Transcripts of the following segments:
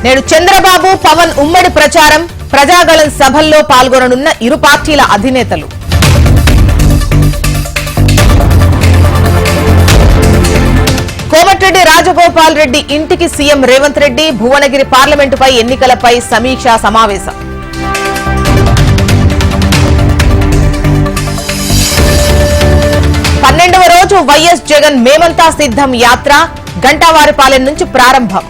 నేడు చంద్రబాబు పవన్ ఉమ్మడి ప్రచారం ప్రజాగళం సభల్లో పాల్గొననున్న ఇరు పార్టీల అధినేతలు. కోమటిరెడ్డి రాజగోపాల్ రెడ్డి ఇంటికి సీఎం రేవంత్ రెడ్డి, భువనగిరి పార్లమెంటుపై ఎన్నికలపై సమీక్షా సమావేశం. పన్నెండవ రోజు వైఎస్ జగన్ మేమంతా సిద్ధం యాత్ర గంటావారిపాలెం నుంచి ప్రారంభం.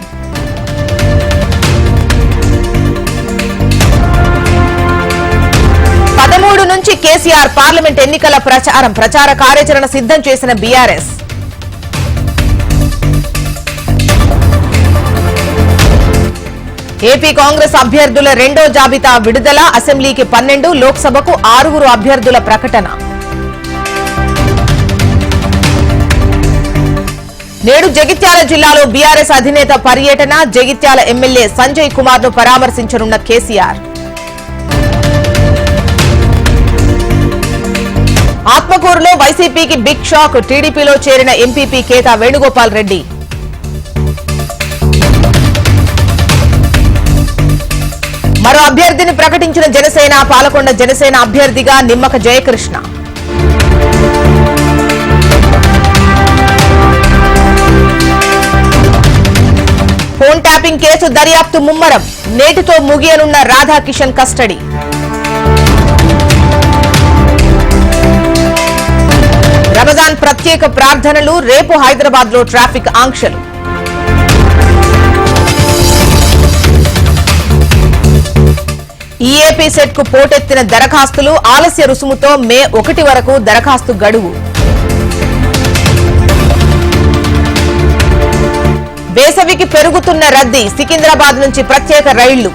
నుంచి కేసీఆర్ పార్లమెంట్ ఎన్నికల ప్రచార కార్యాచరణ సిద్ధం చేసిన బీఆర్ఎస్. ఏపీ కాంగ్రెస్ అభ్యర్థుల రెండో జాబితా విడుదల, అసెంబ్లీకి 12, లోక్సభకు 6 అభ్యర్థుల ప్రకటన. నేడు జగిత్యాల జిల్లాలో బీఆర్ఎస్ అధినేత పర్యటన, జగిత్యాల ఎమ్మెల్యే సంజయ్ కుమార్ ను పరామర్శించనున్న కేసీఆర్. ఆత్మకూరులో వైసీపీకి బిగ్ షాక్, టీడీపీలో చేరిన ఎంపీపీ కేతా వేణుగోపాల్ రెడ్డి. మరో అభ్యర్థిని ప్రకటించిన జనసేన, పాలకొండ జనసేన అభ్యర్థిగా Nimmaka Jayakrishna. Phone tapping case దర్యాప్తు ముమ్మరం, నేటితో ముగియనున్న రాధాకిషన్ కస్టడీ. రమజాన్ ప్రత్యేక ప్రార్థనలు, రేపు హైదరాబాద్ లో ట్రాఫిక్ ఆంక్షలు. ఈఏపీ సెట్ కు పోటెత్తిన దరఖాస్తులు, ఆలస్య రుసుముతో మే 1 వరకు దరఖాస్తు గడువు. వేసవికి పెరుగుతున్న రద్దీ, సికింద్రాబాద్ నుంచి ప్రత్యేక రైళ్లు.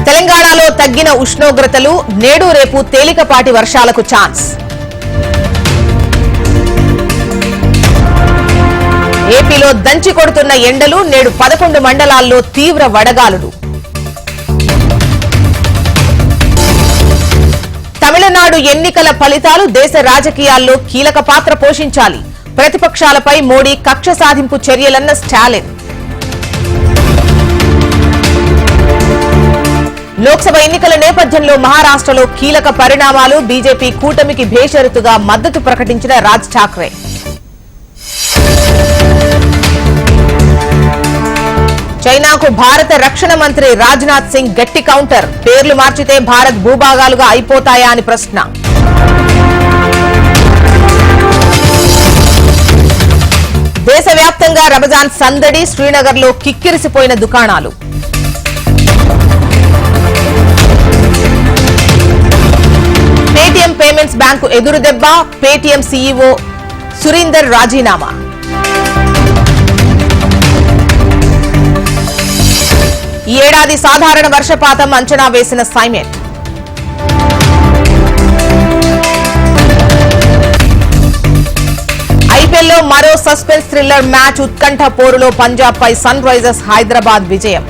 తెలంగాణలో తగ్గిన ఉష్ణోగ్రతలు, నేడు రేపు తేలికపాటి వర్షాలకు ఛాన్స్. ఏపీలో దంచి కొడుతున్న ఎండలు, నేడు 11 మండలాల్లో తీవ్ర వడగాలులు. తమిళనాడు ఎన్నికల ఫలితాలు దేశ రాజకీయాల్లో కీలక పాత్ర పోషించాలి, ప్రతిపక్షాలపై మోడీ కక్ష సాధింపు చర్యలన్న స్టాలిన్. లోక్సభ ఎన్నికల నేపథ్యంలో మహారాష్ట్రలో కీలక పరిణామాలు, బీజేపీ కూటమికి బేషరతుగా మద్దతు ప్రకటించిన రాజ్ ఠాక్రే. చైనాకు భారత రక్షణ మంత్రి రాజ్నాథ్ సింగ్ గట్టి కౌంటర్, పేర్లు మార్చితే భారత్ భూభాగాలుగా అయిపోతాయా అని ప్రశ్న. దేశవ్యాప్తంగా రమజాన్ సందడి, శ్రీనగర్లో కిక్కిరిసిపోయిన దుకాణాలు. పేటీఎం పేమెంట్స్ బ్యాంకు ఎదురుదెబ్బ, పేటీఎం సీఈఓ సురీందర్ రాజీనామా. ఈ ఏడాది సాధారణ వర్షపాతం అంచనా వేసిన సైమెట్. ఐపీఎల్లో మరో సస్పెన్స్ థ్రిల్లర్ మ్యాచ్, ఉత్కంఠ పోరులో పంజాబ్ పై సన్ రైజర్స్ హైదరాబాద్ విజయం.